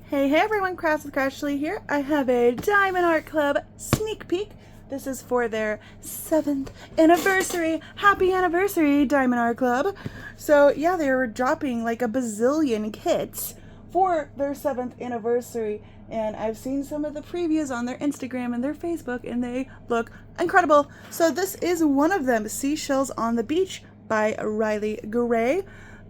Hey everyone, Crafts with Crashly here. I have a Diamond Art Club sneak peek. This is for their 7th anniversary. Happy anniversary, Diamond Art Club. So yeah, they were dropping like a bazillion kits for their 7th anniversary. And I've seen some of the previews on their Instagram and their Facebook, and they look incredible. So this is one of them, Seashells on the Beach by Ryley Gray.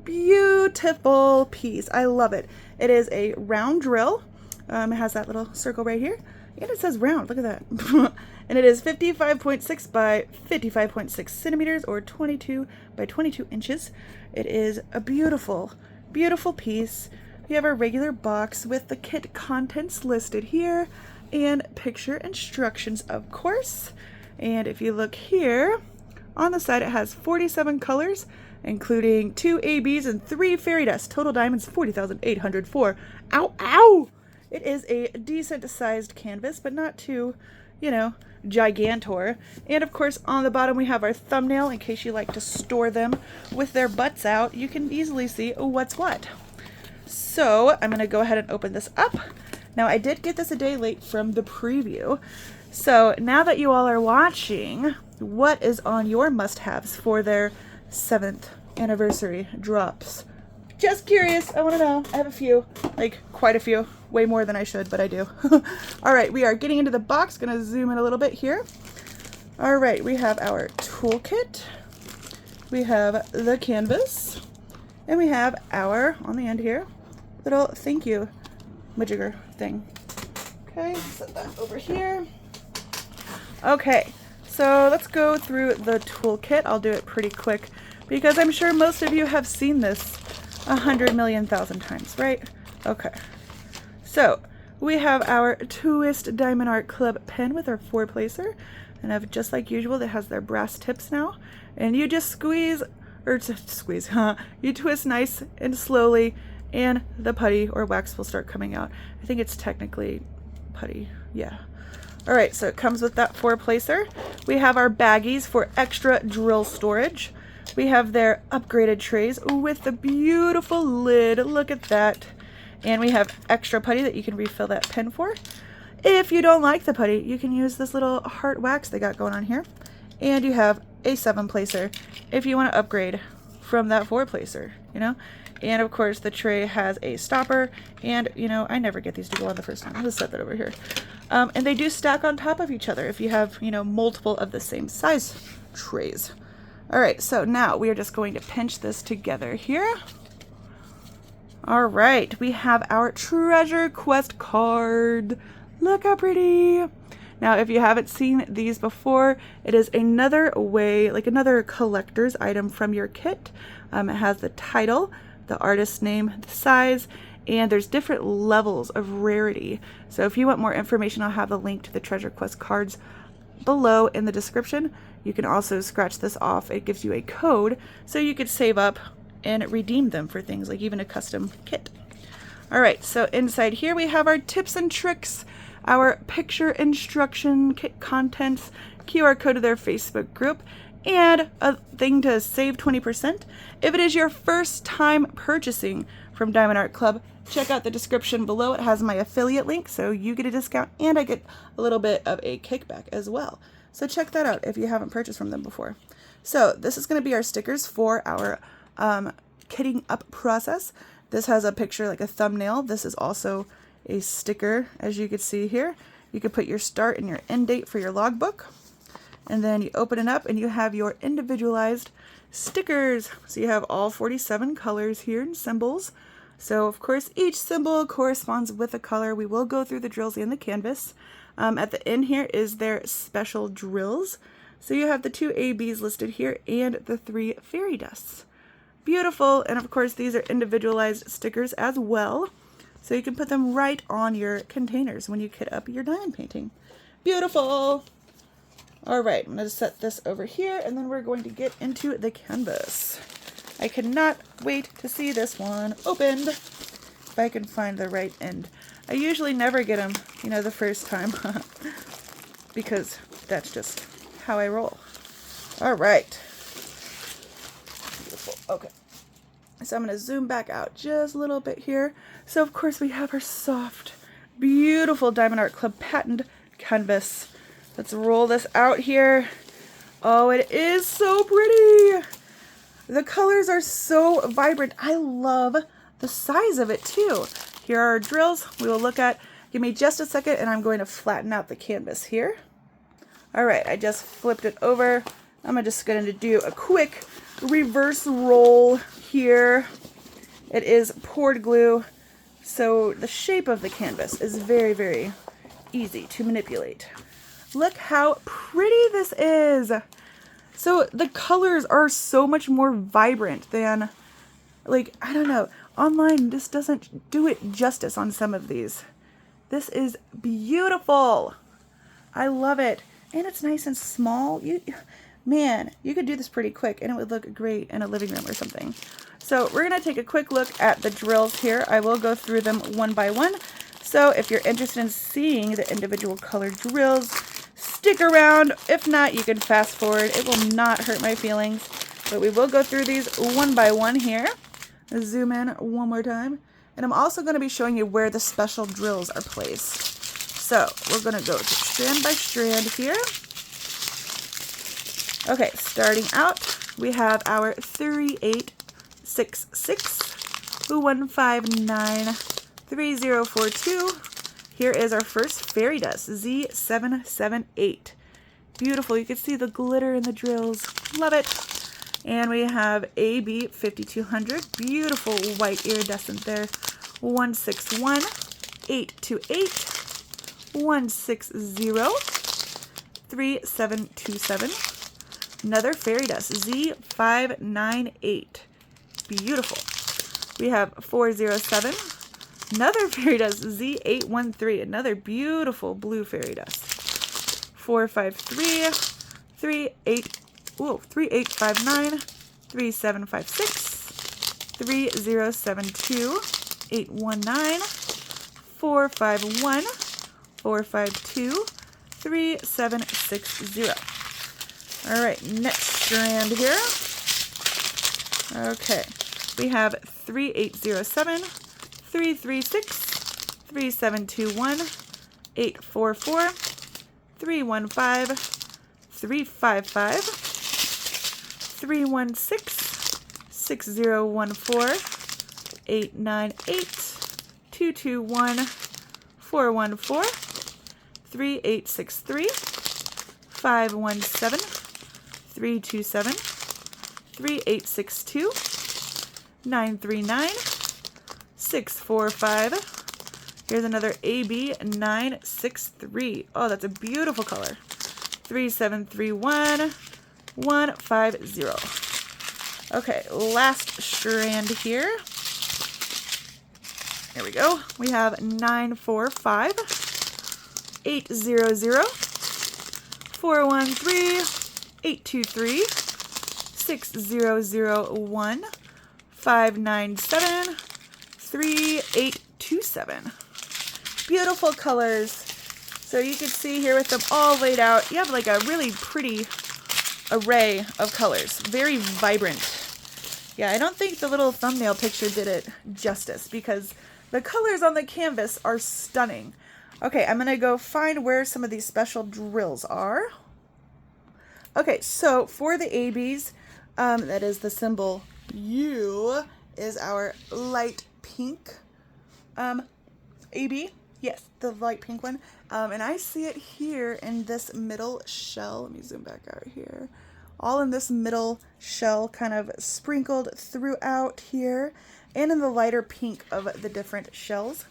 Beautiful piece. I love it. It is a round drill. It has that little circle right here. And it says round. Look at that. And it is 55.6 by 55.6 centimeters or 22 by 22 inches. It is a beautiful, beautiful piece. We have our regular box with the kit contents listed here and picture instructions, of course. And if you look here, on the side it has 47 colors, including 2 ABs and 3 fairy dust. Total diamonds 40,804. Ow, ow! It is a decent sized canvas, but not too, you know, gigantor. And of course, on the bottom we have our thumbnail in case you like to store them with their butts out. You can easily see what's what. So I'm going to go ahead and open this up. Now, I did get this a day late from the preview. So now that you all are watching, what is on your must-haves for their 7th anniversary drops? Just curious. I want to know. I have a few, like quite a few, way more than I should, but I do. All right, we are getting into the box. Gonna zoom in a little bit here. All right, we have our toolkit. We have the canvas, and we have our, on the end here, little thank you majigger thing. Okay, set that over here. Okay, so let's go through the toolkit. I'll do it pretty quick because I'm sure most of you have seen this 100,000,000 times, right? Okay, so we have our Twist Diamond Art Club pen with our 4-placer, and I've just like usual that has their brass tips now, and you just squeeze, or squeeze, you twist nice and slowly, and the putty or wax will start coming out. I think it's technically putty, yeah. All right, so it comes with that 4-placer. We have our baggies for extra drill storage. We have their upgraded trays with the beautiful lid. Look at that. And we have extra putty that you can refill that pen for. If you don't like the putty, you can use this little heart wax they got going on here. And you have a 7-placer if you want to upgrade from that 4-placer, you know? And of course the tray has a stopper, and you know, I never get these to go on the first time. I'll just set that over here. And they do stack on top of each other if you have, you know, multiple of the same size trays. All right, so now we are just going to pinch this together here. All right, we have our treasure quest card. Look how pretty. Now, if you haven't seen these before, it is another way, like another collector's item from your kit. It has the title, the artist's name, the size, and there's different levels of rarity. So if you want more information, I'll have the link to the treasure quest cards below in the description. You can also scratch this off. It gives you a code so you could save up and redeem them for things like even a custom kit. All right, so inside here we have our tips and tricks, our picture instruction, kit contents, QR code to their Facebook group, and a thing to save 20%. If it is your first time purchasing from Diamond Art Club, check out the description below. It has my affiliate link, so you get a discount and I get a little bit of a kickback as well. So check that out if you haven't purchased from them before. So this is going to be our stickers for our kitting up process. This has a picture like a thumbnail. This is also a sticker, as you can see here. You can put your start and your end date for your logbook. And then you open it up and you have your individualized stickers. So you have all 47 colors here and symbols. So of course each symbol corresponds with a color. We will go through the drills and the canvas. At the end here is their special drills. So you have the 2 ABs listed here and the 3 fairy dusts. Beautiful. And of course these are individualized stickers as well. So you can put them right on your containers when you kit up your diamond painting. Beautiful. All right, I'm going to set this over here, and then we're going to get into the canvas. I cannot wait to see this one opened, if I can find the right end. I usually never get them, you know, the first time, because that's just how I roll. All right. Beautiful. Okay. So I'm going to zoom back out just a little bit here. So of course we have our soft, beautiful Diamond Art Club patent canvas. Let's roll this out here. Oh, it is so pretty. The colors are so vibrant. I love the size of it too. Here are our drills we will look at. Give me just a second and I'm going to flatten out the canvas here. All right, I just flipped it over. I'm just going to do a quick reverse roll here. It is poured glue, so the shape of the canvas is very, very easy to manipulate. Look how pretty this is. So the colors are so much more vibrant than, like, I don't know, online this doesn't do it justice on some of these. This is beautiful. I love it. And it's nice and small. Man, you could do this pretty quick and it would look great in a living room or something. So we're going to take a quick look at the drills here. I will go through them one by one. So if you're interested in seeing the individual color drills, stick around. If not, you can fast forward. It will not hurt my feelings. But we will go through these one by one here. Zoom in one more time. And I'm also going to be showing you where the special drills are placed. So we're going to go strand by strand here. Okay, starting out, we have our 3866 159 3042. Here is our first fairy dust, Z778. Beautiful. You can see the glitter in the drills. Love it. And we have AB 5200. Beautiful white iridescent there. 161 828 160 3727. Another fairy dust, Z598. Beautiful. We have 407. Another fairy dust, Z813. Another beautiful blue fairy dust. 453. 3859. 3756. 3072. 819. 451. 452. 3760. All right, next strand here. Okay, we have 3807, 336, 3721, 844, 315, 355, 316, 6014, 898, 221, 414, 3863, 517, 327, 3862, 939, 645. Here's another AB 963. Oh, that's a beautiful color. 3731, 150. Okay, last strand here. There we go. We have 945, 800, 413, 823, 6001, 597, 3827. Beautiful colors. So you can see here with them all laid out, you have like a really pretty array of colors. Very vibrant. Yeah, I don't think the little thumbnail picture did it justice because the colors on the canvas are stunning. Okay, I'm going to go find where some of these special drills are. Okay, so for the ABs, that is the symbol U, is our light pink AB. Yes, the light pink one. And I see it here in this middle shell. Let me zoom back out here. All in this middle shell, kind of sprinkled throughout here, and in the lighter pink of the different shells.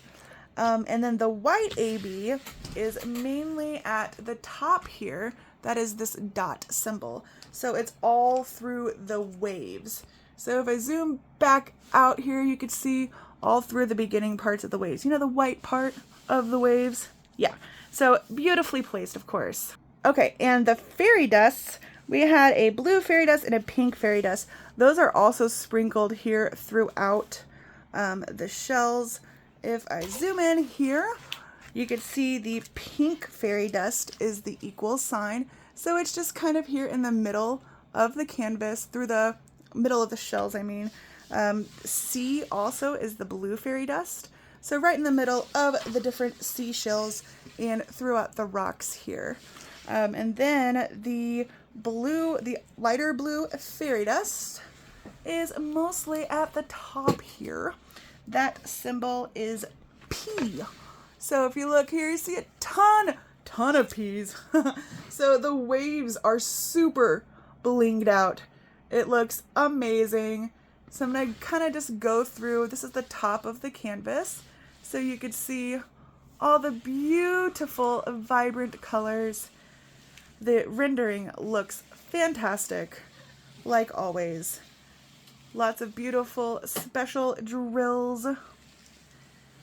And then the white AB is mainly at the top here. That is this dot symbol. So it's all through the waves. So if I zoom back out here, you can see all through the beginning parts of the waves. You know, the white part of the waves? Yeah. So beautifully placed, of course. Okay, and the fairy dusts, we had a blue fairy dust and a pink fairy dust. Those are also sprinkled here throughout the shells. If I zoom in here, you can see the pink fairy dust is the equal sign. So it's just kind of here in the middle of the canvas, through the middle of the shells, I mean. C also is the blue fairy dust. So right in the middle of the different seashells and throughout the rocks here. And then the lighter blue fairy dust is mostly at the top here. That symbol is P. So if you look here, you see a ton of P's. So the waves are super blinged out. It looks amazing. So I'm gonna kind of just go through. This is the top of the canvas. So you could see all the beautiful, vibrant colors. The rendering looks fantastic, like always. Lots of beautiful special drills.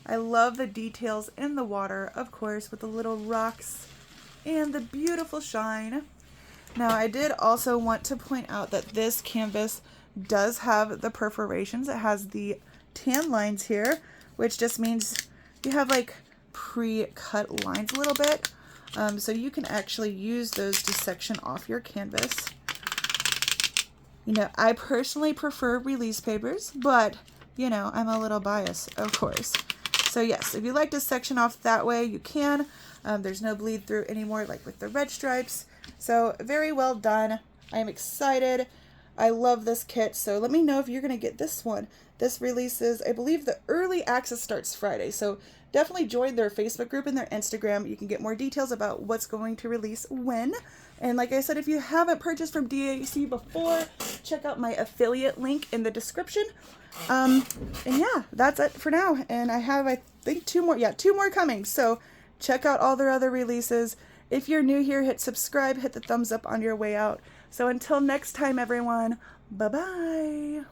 I love the details in the water, of course, with the little rocks and the beautiful shine. Now, I did also want to point out that this canvas does have the perforations. It has the tan lines here, which just means you have like pre-cut lines a little bit. So you can actually use those to section off your canvas. You know, I personally prefer release papers, but you know, I'm a little biased, of course. So yes, if you like to section off that way, you can. There's no bleed through anymore like with the red stripes. So very well done. I am excited. I love this kit. So let me know if you're going to get this one. This releases, I believe the early access starts Friday. So definitely join their Facebook group and their Instagram. You can get more details about what's going to release when. And like I said, if you haven't purchased from DAC before, check out my affiliate link in the description. And yeah, that's it for now. And I have, I think, two more coming. So check out all their other releases. If you're new here, hit subscribe, hit the thumbs up on your way out. So until next time, everyone, bye-bye.